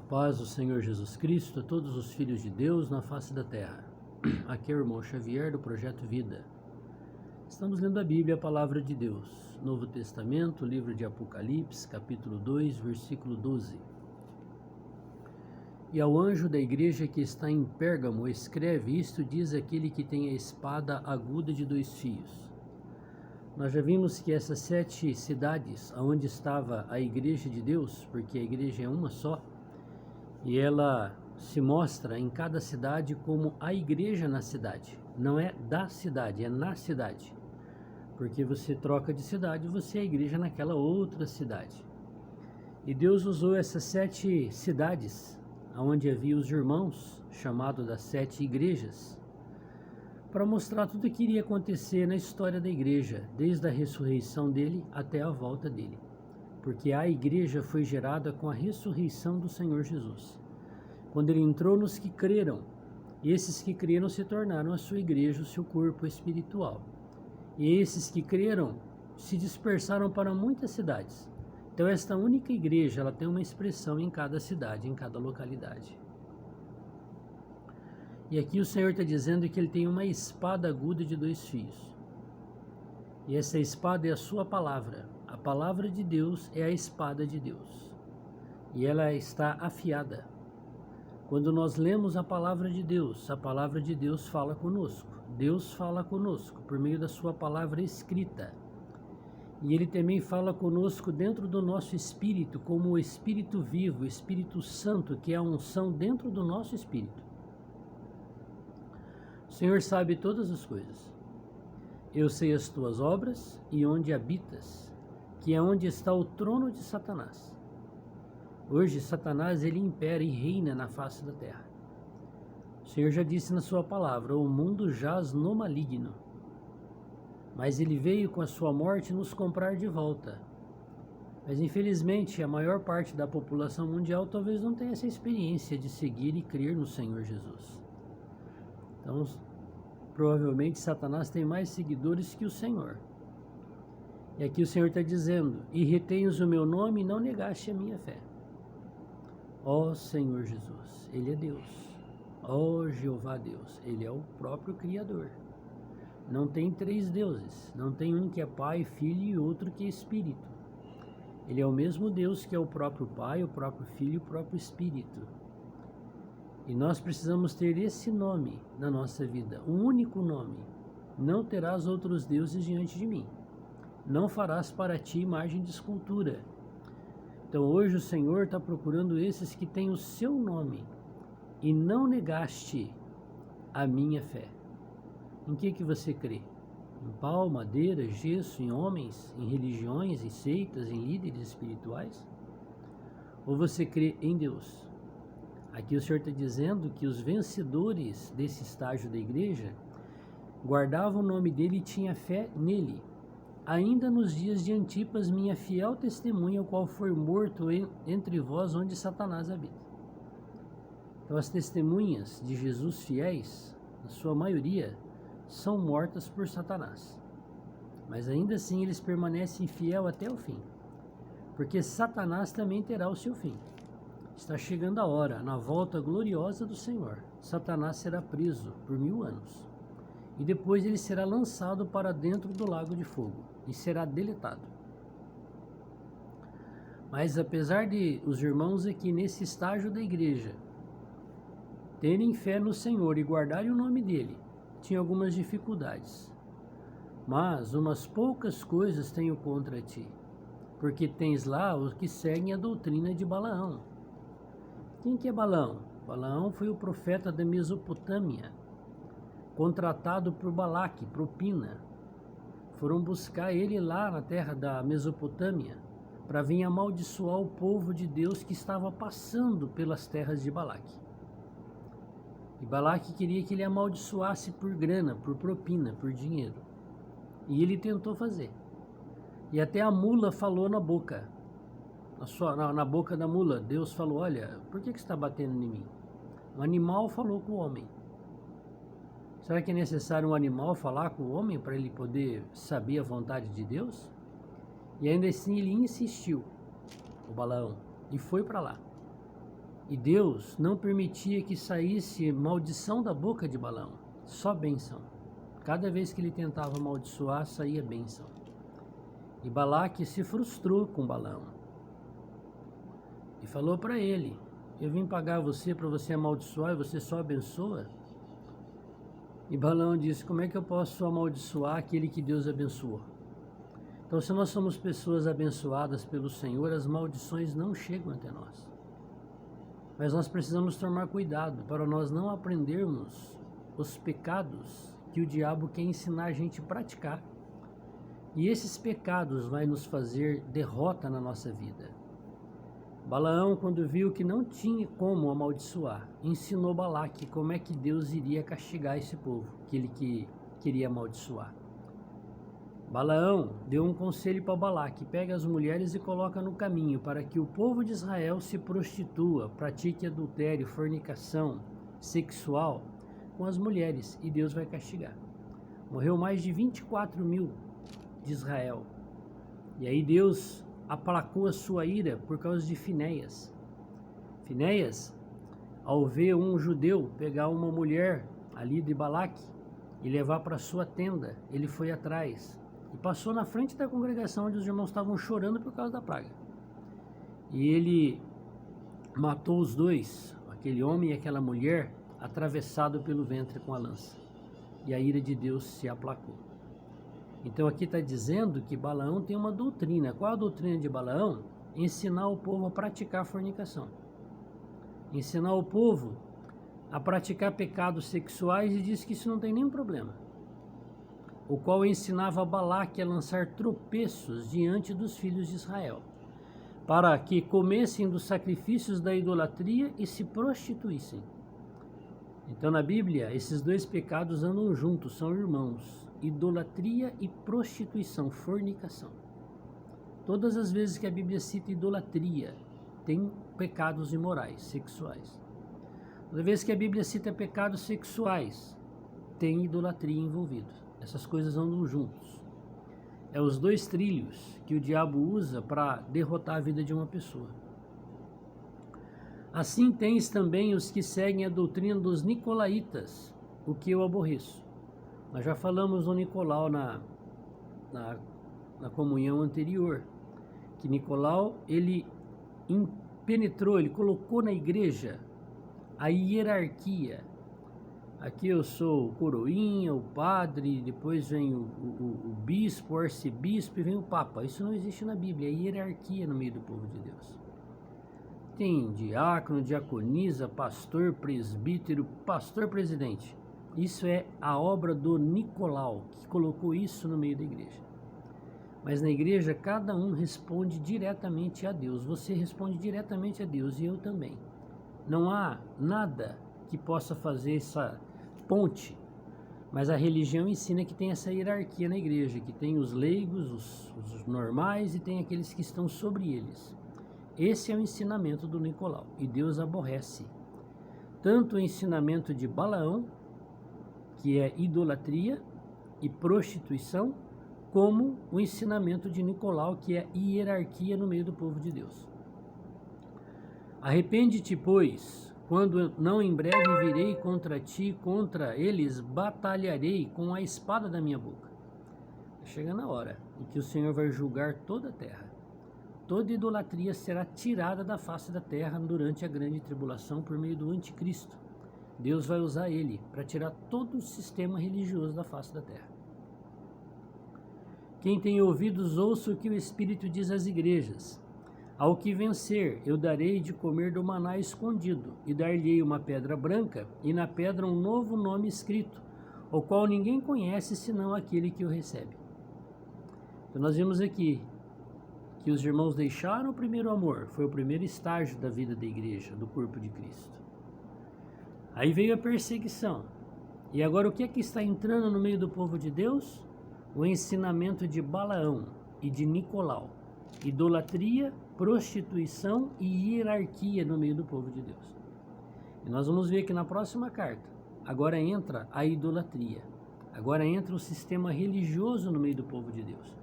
Paz do Senhor Jesus Cristo a todos os filhos de Deus na face da terra. Aqui é o irmão Xavier do Projeto Vida. Estamos lendo a Bíblia, a Palavra de Deus, Novo Testamento, livro de Apocalipse, capítulo 2, versículo 12. E ao anjo da igreja que está em Pérgamo escreve: isto diz aquele que tem a espada aguda de 2 fios. Nós já vimos que essas 7 cidades, onde estava a igreja de Deus, porque a igreja é uma só, e ela se mostra em cada cidade como a igreja na cidade. Não é da cidade, é na cidade. Porque você troca de cidade, você é a igreja naquela outra cidade. E Deus usou essas 7 cidades, onde havia os irmãos, chamado das 7 igrejas, para mostrar tudo o que iria acontecer na história da igreja, desde a ressurreição dele até a volta dele. Porque a igreja foi gerada com a ressurreição do Senhor Jesus. Quando ele entrou nos que creram, esses que creram se tornaram a sua igreja, o seu corpo espiritual. E esses que creram se dispersaram para muitas cidades. Então esta única igreja, ela tem uma expressão em cada cidade, em cada localidade. E aqui o Senhor está dizendo que ele tem uma espada aguda de 2 fios. E essa espada é a sua palavra. A palavra de Deus é a espada de Deus. E ela está afiada. Quando nós lemos a palavra de Deus fala conosco. Deus fala conosco por meio da sua palavra escrita. E ele também fala conosco dentro do nosso espírito, como o Espírito vivo, o Espírito Santo, que é a unção dentro do nosso espírito. O Senhor sabe todas as coisas. Eu sei as tuas obras e onde habitas, que é onde está o trono de Satanás. Hoje Satanás ele impera e reina na face da terra. O Senhor já disse na sua palavra: o mundo jaz no maligno. Mas ele veio com a sua morte nos comprar de volta. Mas infelizmente a maior parte da população mundial talvez não tenha essa experiência de seguir e crer no Senhor Jesus. Então, provavelmente Satanás tem mais seguidores que o Senhor. E aqui o Senhor está dizendo: e retens o meu nome e não negaste a minha fé. Ó Senhor Jesus, Ele é Deus. Ó Jeová Deus, Ele é o próprio Criador. Não tem 3 deuses, não tem um que é Pai, Filho e outro que é Espírito. Ele é o mesmo Deus que é o próprio Pai, o próprio Filho e o próprio Espírito. E nós precisamos ter esse nome na nossa vida, um único nome. Não terás outros deuses diante de mim. Não farás para ti imagem de escultura. Então hoje o Senhor está procurando esses que têm o seu nome e não negaste a minha fé. Em que você crê? Em pau, madeira, gesso, em homens, em religiões, em seitas, em líderes espirituais? Ou você crê em Deus? Aqui o Senhor está dizendo que os vencedores desse estágio da igreja guardavam o nome dele e tinham fé nele. Ainda nos dias de Antipas, minha fiel testemunha, o qual foi morto entre vós, onde Satanás habita. Então as testemunhas de Jesus fiéis, na sua maioria, são mortas por Satanás. Mas ainda assim eles permanecem fiel até o fim. Porque Satanás também terá o seu fim. Está chegando a hora, na volta gloriosa do Senhor, Satanás será preso por 1000 anos. E depois ele será lançado para dentro do lago de fogo e será deletado. Mas apesar de os irmãos aqui nesse estágio da igreja terem fé no Senhor e guardarem o nome dele, tinha algumas dificuldades. Mas umas poucas coisas tenho contra ti, porque tens lá os que seguem a doutrina de Balaão. Quem que é Balaão? Balaão foi o profeta da Mesopotâmia, contratado por Balaque, propina. Foram buscar ele lá na terra da Mesopotâmia para vir amaldiçoar o povo de Deus que estava passando pelas terras de Balaque. E Balaque queria que ele amaldiçoasse por grana, por propina, por dinheiro. E ele tentou fazer. E até a mula falou na boca. Na boca da mula, Deus falou: olha, por que você está batendo em mim? O animal falou com o homem. Será que é necessário um animal falar com o homem para ele poder saber a vontade de Deus? E ainda assim ele insistiu, o Balaão, e foi para lá. E Deus não permitia que saísse maldição da boca de Balaão, só bênção. Cada vez que ele tentava amaldiçoar, saía bênção. E Balaque se frustrou com Balaão. E falou para ele: eu vim pagar você para você amaldiçoar e você só abençoa? E Balaão disse: como é que eu posso amaldiçoar aquele que Deus abençoou? Então, se nós somos pessoas abençoadas pelo Senhor, as maldições não chegam até nós. Mas nós precisamos tomar cuidado para nós não aprendermos os pecados que o diabo quer ensinar a gente a praticar. E esses pecados vai nos fazer derrota na nossa vida. Balaão, quando viu que não tinha como amaldiçoar, ensinou Balaque como é que Deus iria castigar esse povo que ele queria amaldiçoar. Balaão deu um conselho para Balaque: pega as mulheres e coloca no caminho para que o povo de Israel se prostitua, pratique adultério, fornicação sexual com as mulheres, e Deus vai castigar. Morreu mais de 24 mil de Israel. E aí Deus aplacou a sua ira por causa de Finéias. Finéias, ao ver um judeu pegar uma mulher ali de Balaque e levar para sua tenda, ele foi atrás e passou na frente da congregação onde os irmãos estavam chorando por causa da praga. E ele matou os dois, aquele homem e aquela mulher, atravessado pelo ventre com a lança. E a ira de Deus se aplacou. Então aqui está dizendo que Balaão tem uma doutrina. Qual a doutrina de Balaão? Ensinar o povo a praticar fornicação. Ensinar o povo a praticar pecados sexuais, e diz que isso não tem nenhum problema. O qual ensinava Balaque a lançar tropeços diante dos filhos de Israel, para que comessem dos sacrifícios da idolatria e se prostituíssem. Então na Bíblia esses dois pecados andam juntos, são irmãos: idolatria e prostituição, fornicação. Todas as vezes que a Bíblia cita idolatria, tem pecados imorais, sexuais. Toda vez que a Bíblia cita pecados sexuais, tem idolatria envolvida. Essas coisas andam juntos. É os dois trilhos que o diabo usa para derrotar a vida de uma pessoa. Assim tens também os que seguem a doutrina dos nicolaítas, o que eu aborreço. Nós já falamos do Nicolau na comunhão anterior, que Nicolau, ele penetrou, ele colocou na igreja a hierarquia. Aqui eu sou o coroinha, o padre, depois vem o bispo, o arcebispo, e vem o papa. Isso não existe na Bíblia, é hierarquia no meio do povo de Deus. Tem diácono, diaconisa, pastor, presbítero, pastor presidente. Isso é a obra do Nicolau, que colocou isso no meio da igreja. Mas na igreja cada um responde diretamente a Deus. Você responde diretamente a Deus e eu também. Não há nada que possa fazer essa ponte, mas a religião ensina que tem essa hierarquia na igreja, que tem os leigos, os normais, e tem aqueles que estão sobre eles. Esse é o ensinamento do Nicolau, e Deus aborrece tanto o ensinamento de Balaão, que é idolatria e prostituição, como o ensinamento de Nicolau, que é hierarquia no meio do povo de Deus. Arrepende-te, pois, quando não em breve virei contra ti, contra eles batalharei com a espada da minha boca. Chega na hora em que o Senhor vai julgar toda a terra. Toda idolatria será tirada da face da terra durante a grande tribulação por meio do anticristo. Deus vai usar ele para tirar todo o sistema religioso da face da terra. Quem tem ouvidos, ouça o que o Espírito diz às igrejas. Ao que vencer, eu darei de comer do maná escondido, e dar-lhe uma pedra branca, e na pedra um novo nome escrito, o qual ninguém conhece senão aquele que o recebe. Então nós vimos aqui que os irmãos deixaram o primeiro amor, foi o primeiro estágio da vida da igreja, do corpo de Cristo. Aí veio a perseguição. E agora o que é que está entrando no meio do povo de Deus? O ensinamento de Balaão e de Nicolau. Idolatria, prostituição e hierarquia no meio do povo de Deus. E nós vamos ver que na próxima carta, agora entra a idolatria. Agora entra o sistema religioso no meio do povo de Deus.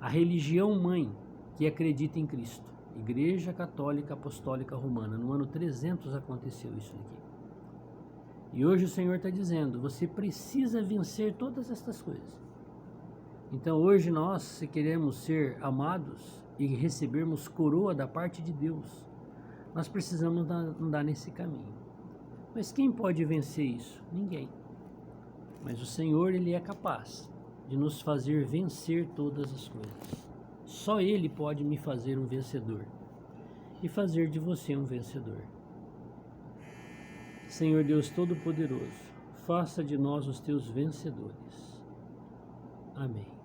A religião mãe que acredita em Cristo. Igreja Católica Apostólica Romana. No ano 300 aconteceu isso aqui. E hoje o Senhor está dizendo, você precisa vencer todas estas coisas. Então hoje nós, se queremos ser amados e recebermos coroa da parte de Deus, nós precisamos andar nesse caminho. Mas quem pode vencer isso? Ninguém. Mas o Senhor, Ele é capaz de nos fazer vencer todas as coisas. Só Ele pode me fazer um vencedor e fazer de você um vencedor. Senhor Deus Todo-Poderoso, faça de nós os teus vencedores. Amém.